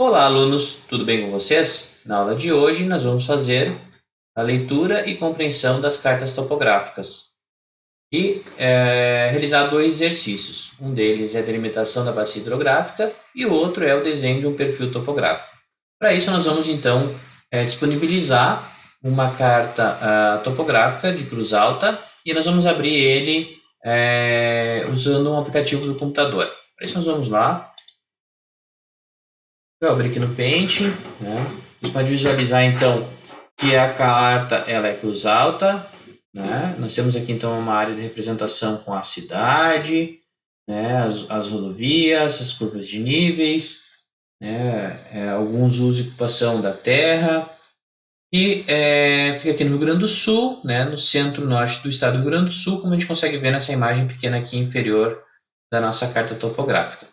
Olá, alunos, tudo bem com vocês? Na aula de hoje, nós vamos fazer a leitura e compreensão das cartas topográficas e realizar dois exercícios. Um deles é a delimitação da bacia hidrográfica e o outro é o desenho de um perfil topográfico. Para isso, nós vamos então disponibilizar uma carta topográfica de cruz alta e nós vamos abrir ele usando um aplicativo do computador. Para isso, nós vamos lá. Eu abri aqui no Paint, né? Você pode visualizar então que a carta ela é cruz alta, né? Nós temos aqui então uma área de representação com a cidade, né? As rodovias, as curvas de níveis, né? Alguns usos e ocupação da terra. E fica aqui no Rio Grande do Sul, né? No centro-norte do estado do Rio Grande do Sul, como a gente consegue ver nessa imagem pequena aqui inferior da nossa carta topográfica.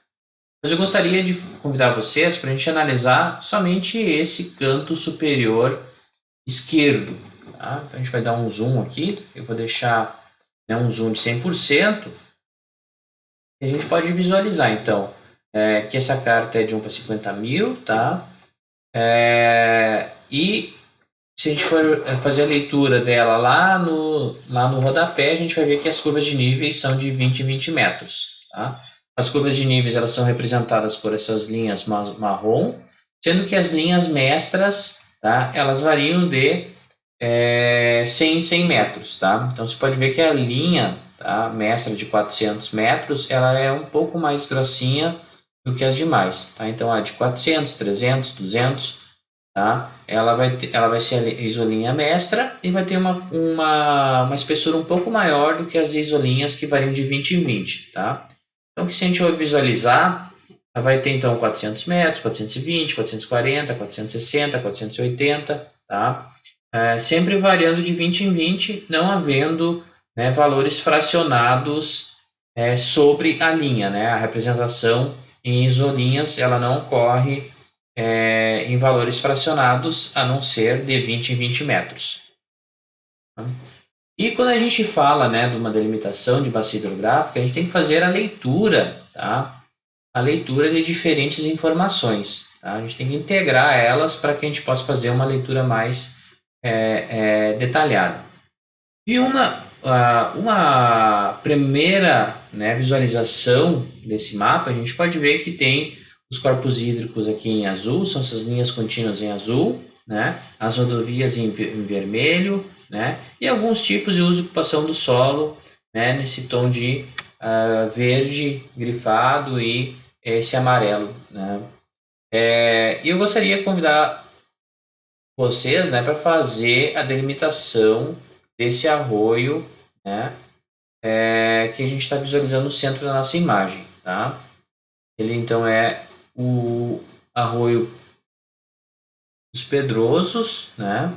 Mas eu gostaria de convidar vocês para a gente analisar somente esse canto superior esquerdo. Tá? Então a gente vai dar um zoom aqui, eu vou deixar um zoom de 100%, e a gente pode visualizar então que essa carta é de 1 para 50 mil, tá? E se a gente for fazer a leitura dela lá no rodapé, a gente vai ver que as curvas de níveis são de 20 em 20 metros. Tá? As curvas de níveis elas são representadas por essas linhas marrom, sendo que as linhas mestras, tá, elas variam de 100 em 100 metros. Tá? Então, você pode ver que a linha, tá, mestra de 400 metros, ela é um pouco mais grossinha do que as demais. Tá? Então, a de 400, 300, 200... Tá? Ela vai ser a isolinha mestra e vai ter uma espessura um pouco maior do que as isolinhas que variam de 20 em 20. Tá? Então, se a gente for visualizar, ela vai ter então 400 metros, 420, 440, 460, 480, tá? Sempre variando de 20 em 20, não havendo, né, valores fracionados sobre a linha. Né? A representação em isolinhas ela não ocorre em valores fracionados, a não ser de 20 em 20 metros. E quando a gente fala, né, de uma delimitação de bacia hidrográfica, a gente tem que fazer a leitura, tá? A leitura de diferentes informações. Tá? A gente tem que integrar elas para que a gente possa fazer uma leitura mais detalhada. E uma primeira, né, visualização desse mapa, a gente pode ver que tem os corpos hídricos aqui em azul, são essas linhas contínuas em azul, né? As rodovias em vermelho, né? E alguns tipos de uso e ocupação do solo, né? Nesse tom de verde grifado e esse amarelo, né? E eu gostaria de convidar vocês, né, para fazer a delimitação desse arroio, né? Que a gente está visualizando no centro da nossa imagem, tá? Ele então é o arroio dos Pedrosos, né?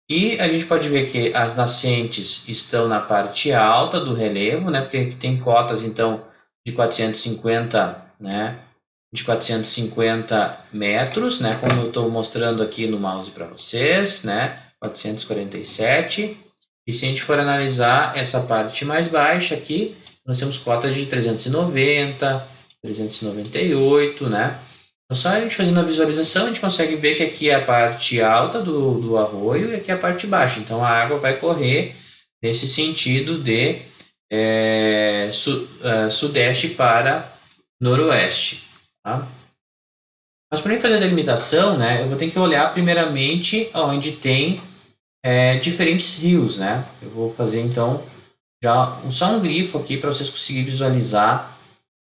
E a gente pode ver que as nascentes estão na parte alta do relevo, né? Porque tem cotas então de 450, né? De 450 metros, né? Como eu estou mostrando aqui no mouse para vocês, né? 447. E se a gente for analisar essa parte mais baixa aqui, nós temos cotas de 390, 398, né? Então, só a gente fazendo a visualização, a gente consegue ver que aqui é a parte alta do arroio e aqui é a parte baixa. Então, a água vai correr nesse sentido de sudeste para noroeste. Tá? Mas para mim fazer a delimitação, né, eu vou ter que olhar primeiramente onde tem diferentes rios, né? Eu vou fazer então só um grifo aqui para vocês conseguirem visualizar,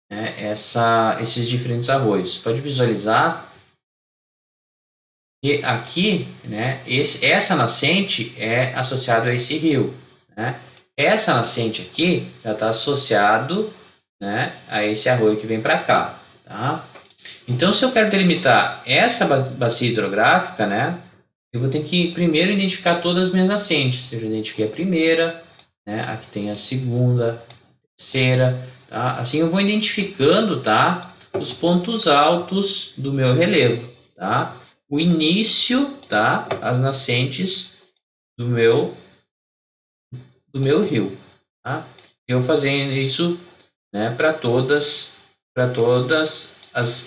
né, esses diferentes arroios. Pode visualizar que aqui, né, essa nascente é associada a esse rio, né? Essa nascente aqui já está associado, né, a esse arroio que vem para cá, tá? Então, se eu quero delimitar essa bacia hidrográfica, né, eu vou ter que primeiro identificar todas as minhas nascentes. Eu já identifiquei a primeira, né, aqui tem a segunda, a terceira, tá? Assim eu vou identificando, tá, os pontos altos do meu relevo, tá? O início, tá, as nascentes do meu rio, tá? Eu fazendo isso, né, para todas as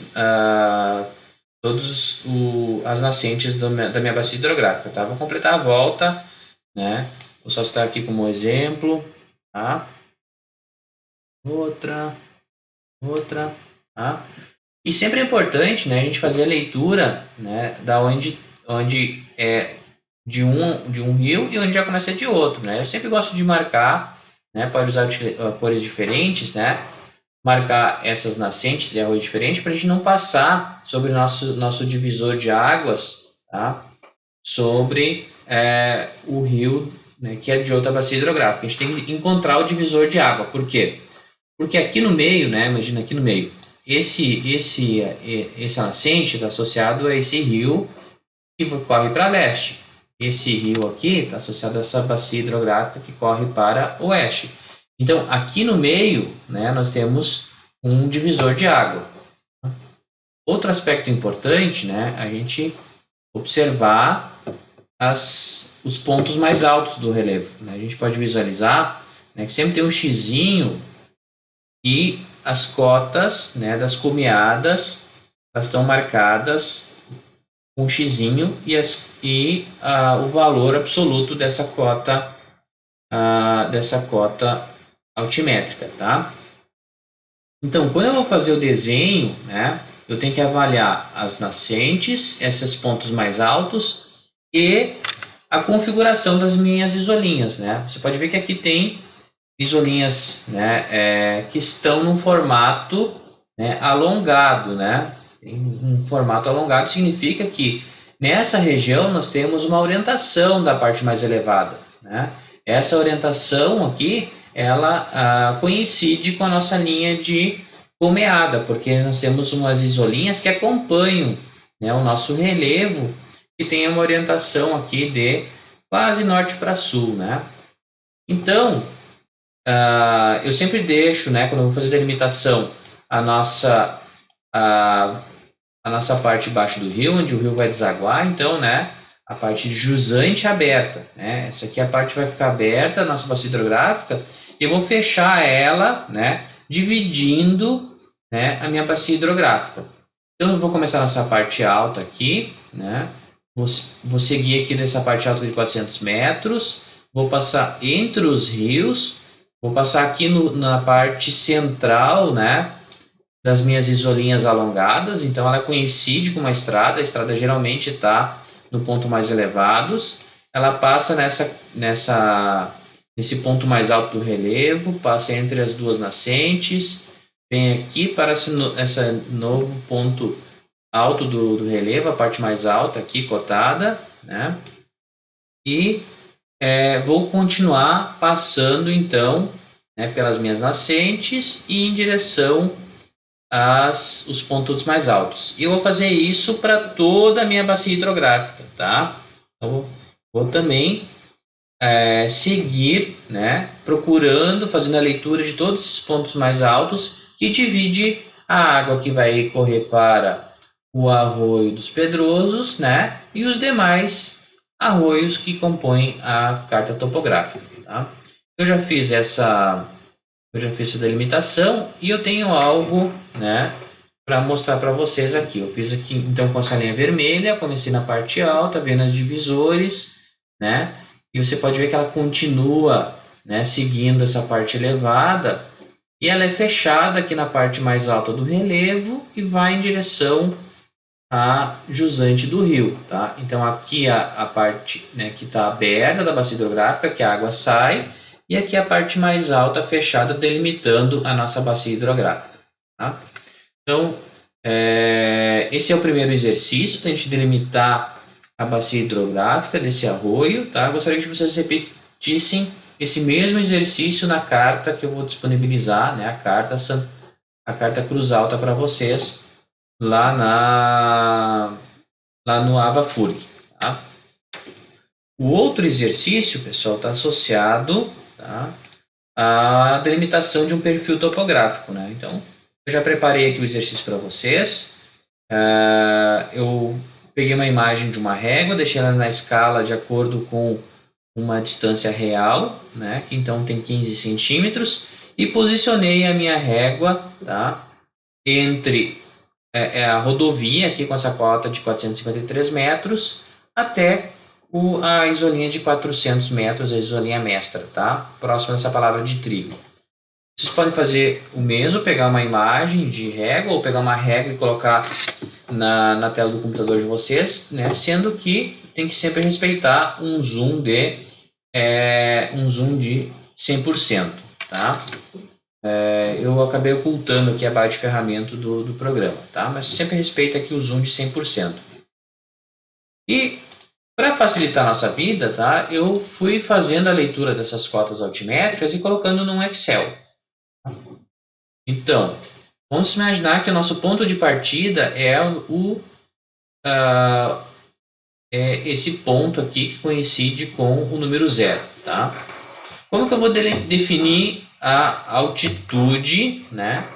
as nascentes da minha bacia hidrográfica, tá? Vou completar a volta, né? Vou só citar aqui como exemplo, tá? Outra, tá? E sempre é importante, né, a gente fazer a leitura, né, da onde é de um rio e onde já começa de outro, né? Eu sempre gosto de marcar, né, pode usar cores diferentes, né? Marcar essas nascentes de arroio diferente para a gente não passar sobre nosso divisor de águas, tá? Sobre o rio, né, que é de outra bacia hidrográfica. A gente tem que encontrar o divisor de água. Por quê? Porque aqui no meio, né? Imagina aqui no meio, essa nascente está associado a esse rio que corre para leste. Esse rio aqui está associado a essa bacia hidrográfica que corre para oeste. Então, aqui no meio, né, nós temos um divisor de água. Outro aspecto importante, né, a gente observar os pontos mais altos do relevo, né? A gente pode visualizar, né, que sempre tem um xizinho e as cotas, né, das cumeadas, elas estão marcadas com um xizinho e o valor absoluto dessa cota altimétrica, tá? Então, quando eu vou fazer o desenho, né, eu tenho que avaliar as nascentes, esses pontos mais altos e a configuração das minhas isolinhas, né? Você pode ver que aqui tem isolinhas, né, que estão num formato, né, alongado, né? Tem um formato alongado significa que nessa região nós temos uma orientação da parte mais elevada, né? Essa orientação aqui, ela coincide com a nossa linha de cumeada, porque nós temos umas isolinhas que acompanham, né, o nosso relevo e tem uma orientação aqui de quase norte para sul, né? Então, eu sempre deixo, né, quando eu vou fazer delimitação, a nossa parte embaixo do rio, onde o rio vai desaguar, então, né, a parte jusante aberta, né, essa aqui a parte vai ficar aberta, a nossa bacia hidrográfica, e eu vou fechar ela, né, dividindo, né, a minha bacia hidrográfica. Então, eu vou começar nessa parte alta aqui, né, vou seguir aqui nessa parte alta de 400 metros, vou passar entre os rios, vou passar aqui na parte central, né, das minhas isolinhas alongadas, então ela coincide com uma estrada, a estrada geralmente está no ponto mais elevados, ela passa nesse ponto mais alto do relevo, passa entre as duas nascentes, vem aqui para esse novo ponto alto do relevo, a parte mais alta aqui cotada, né? E vou continuar passando então, né, pelas minhas nascentes e em direção os pontos mais altos. E eu vou fazer isso para toda a minha bacia hidrográfica, tá? Então, vou também seguir, né, procurando, fazendo a leitura de todos esses pontos mais altos que divide a água que vai correr para o Arroio dos Pedrosos, né, e os demais arroios que compõem a carta topográfica, tá? Eu já fiz essa delimitação e eu tenho algo, né, para mostrar para vocês aqui. Eu fiz aqui então com essa linha vermelha, comecei na parte alta, vendo as divisores, né, e você pode ver que ela continua, né, seguindo essa parte elevada e ela é fechada aqui na parte mais alta do relevo e vai em direção a jusante do rio, tá? Então aqui a parte, né, que está aberta da bacia hidrográfica, que a água sai, e aqui a parte mais alta fechada delimitando a nossa bacia hidrográfica, tá? Então esse é o primeiro exercício, a gente delimitar a bacia hidrográfica desse arroio, tá? Gostaria que vocês repetissem esse mesmo exercício na carta que eu vou disponibilizar, né? A carta Cruz Alta para vocês lá no AvaFurg, tá? O outro exercício, pessoal, está associado, tá, à delimitação de um perfil topográfico, né? Então, eu já preparei aqui o exercício para vocês. Eu peguei uma imagem de uma régua, deixei ela na escala de acordo com uma distância real, né? Que então tem 15 centímetros, e posicionei a minha régua, tá, entre é a rodovia aqui com essa cota de 453 metros até a isolinha de 400 metros, a isolinha mestra, tá? Próximo dessa palavra de trigo. Vocês podem fazer o mesmo, pegar uma imagem de régua ou pegar uma régua e colocar na tela do computador de vocês, né? Sendo que tem que sempre respeitar um zoom de 100%, tá? Eu acabei ocultando aqui a barra de ferramenta do programa, tá? Mas sempre respeita aqui o zoom de 100%. E para facilitar a nossa vida, tá? Eu fui fazendo a leitura dessas cotas altimétricas e colocando num Excel. Então, vamos imaginar que o nosso ponto de partida é esse ponto aqui que coincide com o número 0, tá? Como que eu vou definir a altitude, né,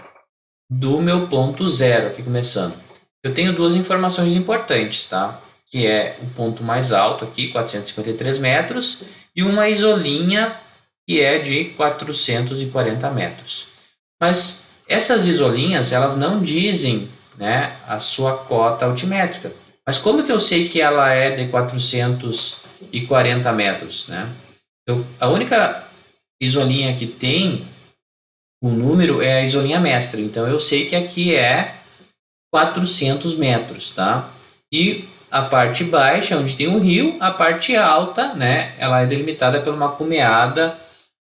do meu ponto 0 aqui começando? Eu tenho duas informações importantes, tá? Que é o ponto mais alto aqui, 453 metros, e uma isolinha que é de 440 metros. Mas essas isolinhas, elas não dizem, né, a sua cota altimétrica. Mas como que eu sei que ela é de 440 metros, né? A única isolinha que tem o número é a isolinha mestra. Então, eu sei que aqui é 400 metros, tá? E a parte baixa, onde tem o rio, a parte alta, né? Ela é delimitada por uma cumeada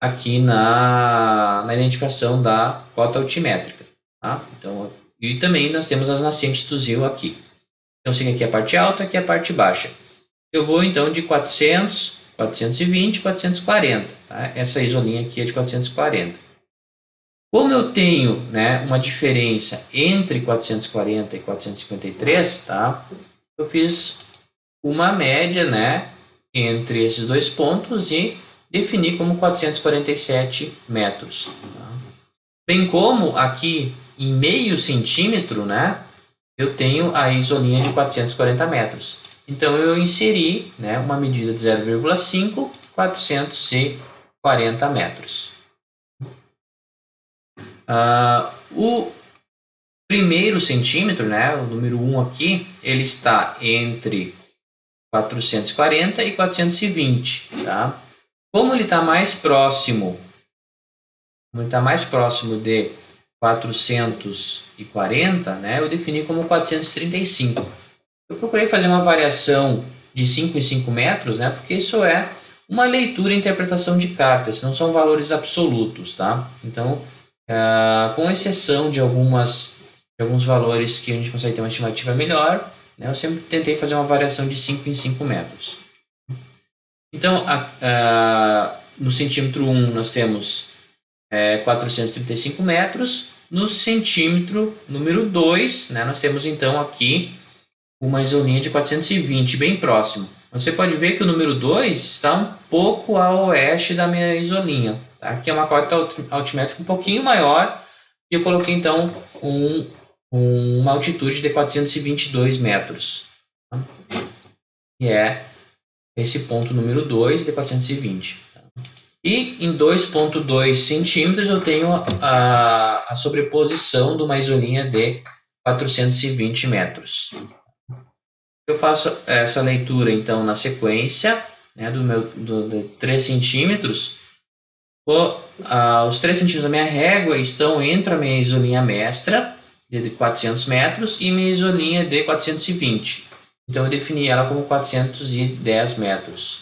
aqui na identificação da cota altimétrica, tá? Então, e também nós temos as nascentes do rio aqui. Então, sei que aqui é a parte alta, aqui é a parte baixa. Eu vou, então, de 400, 420, 440. Tá? Essa isolinha aqui é de 440. Como eu tenho, né, uma diferença entre 440 e 453, tá? Eu fiz uma média, né, entre esses dois pontos e defini como 447 metros. Tá? Bem como aqui em meio centímetro, né, eu tenho a isolinha de 440 metros. Então, eu inseri, né, uma medida de 0,5, 440 metros. O primeiro centímetro, né, o número 1 aqui, ele está entre 440 e 420, tá? Como ele está mais próximo, de 440, né, eu defini como 435. Eu procurei fazer uma variação de 5 em 5 metros, né, porque isso é uma leitura e interpretação de cartas, não são valores absolutos, tá? Então, com exceção de alguns valores que a gente consegue ter uma estimativa melhor, né, eu sempre tentei fazer uma variação de 5 em 5 metros. Então, no centímetro 1 nós temos 435 metros, no centímetro número 2, né, nós temos então aqui uma isolinha de 420, bem próximo. Você pode ver que o número 2 está um pouco a oeste da minha isolinha. Tá? Aqui é uma cota altimétrica um pouquinho maior, e eu coloquei então uma altitude de 422 metros. Tá? Que é esse ponto número 2 de 420. Tá? E em 2,2 centímetros eu tenho a sobreposição de uma isolinha de 420 metros. Eu faço essa leitura, então, na sequência, né, de 3 centímetros. Os 3 centímetros da minha régua estão entre a minha isolinha mestra, de 400 metros, e minha isolinha de 420. Então, eu defini ela como 410 metros.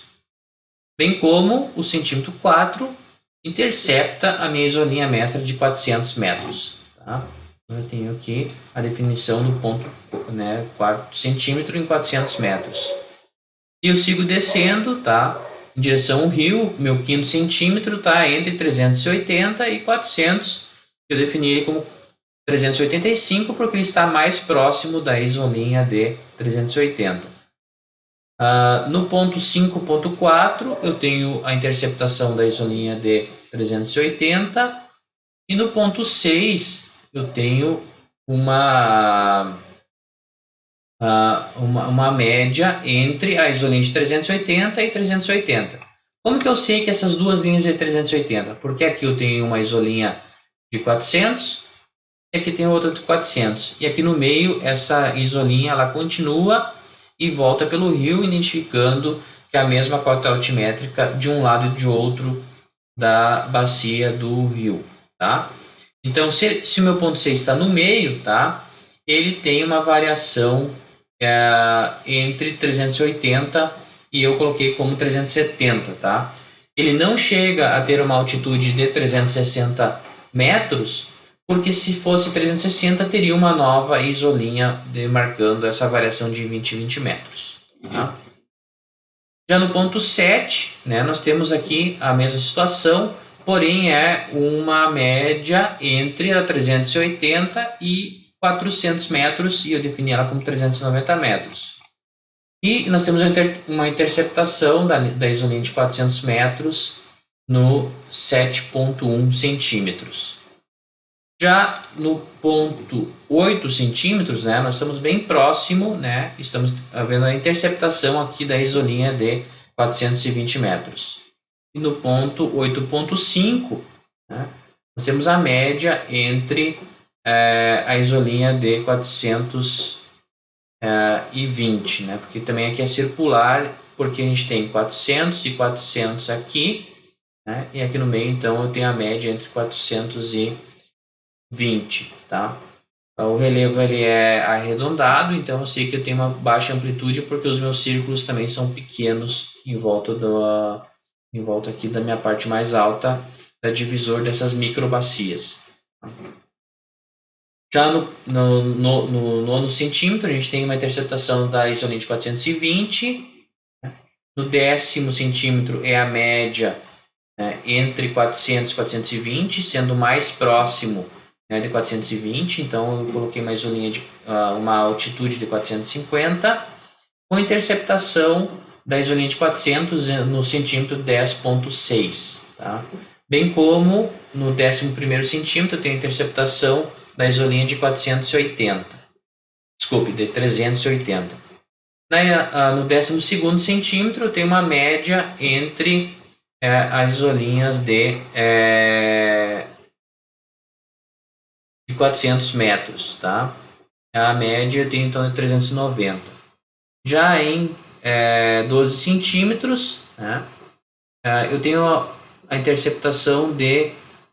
Bem como o centímetro 4 intercepta a minha isolinha mestra de 400 metros. Tá? Eu tenho aqui a definição do ponto, né, 4 centímetros em 400 metros. E eu sigo descendo, tá? Em direção ao rio, meu 5º centímetro está entre 380 e 400. Eu defini ele como 385 porque ele está mais próximo da isolinha de 380. No ponto 5.4 eu tenho a interceptação da isolinha de 380 e no ponto 6 eu tenho uma média entre a isolinha de 380 e 380. Como que eu sei que essas duas linhas é 380? Porque aqui eu tenho uma isolinha de 400 e aqui tem outra de 400. E aqui no meio, essa isolinha ela continua e volta pelo rio, identificando que é a mesma cota altimétrica de um lado e de outro da bacia do rio, tá? Então, se o meu ponto C está no meio, tá? Ele tem uma variação entre 380 e eu coloquei como 370, tá? Ele não chega a ter uma altitude de 360 metros, porque se fosse 360 teria uma nova isolinha demarcando essa variação de 20 metros, tá? Já no ponto 7, né, nós temos aqui a mesma situação, porém é uma média entre a 380 e 400 metros, e eu defini ela como 390 metros. E nós temos uma interceptação da isolinha de 400 metros no 7,1 centímetros. Já no ponto 8 centímetros, né, nós estamos bem próximo, né, estamos vendo a interceptação aqui da isolinha de 420 metros. E no ponto 8,5, né, nós temos a média entre a isolinha de 420, né, porque também aqui é circular, porque a gente tem 400 e 400 aqui, né, e aqui no meio, então, eu tenho a média entre 420, tá? O relevo ele é arredondado, então eu sei que eu tenho uma baixa amplitude porque os meus círculos também são pequenos em volta aqui da minha parte mais alta da divisor dessas microbacias. Já no 9 centímetro a gente tem uma interceptação da isolinha de 420, no 10º centímetro é a média, né, entre 400 e 420, sendo mais próximo, né, de 420, então eu coloquei uma isolinha de uma altitude de 450, com interceptação da isolinha de 400 no centímetro 10,6, tá? Bem como no 11º centímetro eu tenho interceptação da isolinha de 480, desculpe, de 380. No 12º centímetro eu tenho uma média entre as isolinhas de 400 metros, tá? A média eu tenho então de 390. Já em 12 centímetros, né, eu tenho a interceptação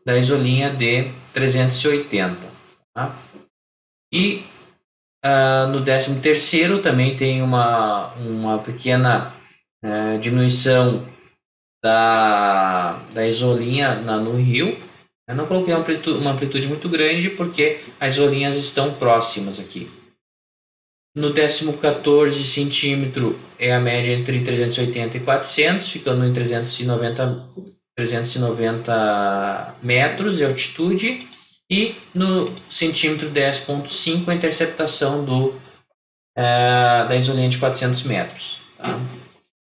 da isolinha de 380. Tá? E no 13º também tem uma pequena diminuição da isolinha no rio. Eu não coloquei uma amplitude muito grande porque as isolinhas estão próximas aqui. No 14º centímetro é a média entre 380 e 400, ficando em 390 metros de altitude. E no centímetro 10,5 a interceptação da isolinha de 400 metros. Tá?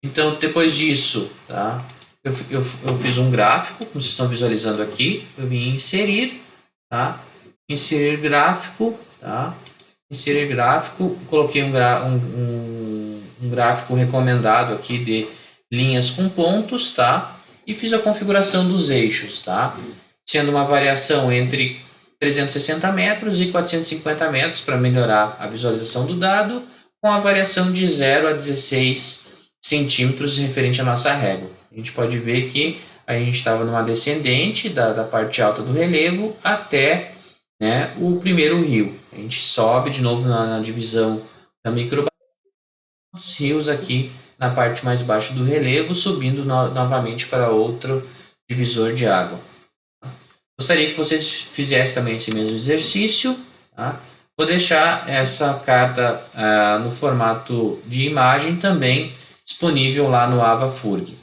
Então, depois disso, tá? Eu fiz um gráfico, como vocês estão visualizando aqui. Eu vim inserir, tá? Inserir gráfico, tá? Inserir gráfico, coloquei um gráfico recomendado aqui de linhas com pontos, tá? E fiz a configuração dos eixos, tá? Sendo uma variação entre 360 metros e 450 metros para melhorar a visualização do dado, com a variação de 0 a 16 centímetros referente à nossa régua. A gente pode ver que a gente estava numa descendente da parte alta do relevo até, né, o primeiro rio. A gente sobe de novo na divisão da microbacia, os rios aqui na parte mais baixa do relevo, subindo novamente para outro divisor de água. Gostaria que vocês fizessem também esse mesmo exercício. Tá? Vou deixar essa carta no formato de imagem também disponível lá no AvaFurg.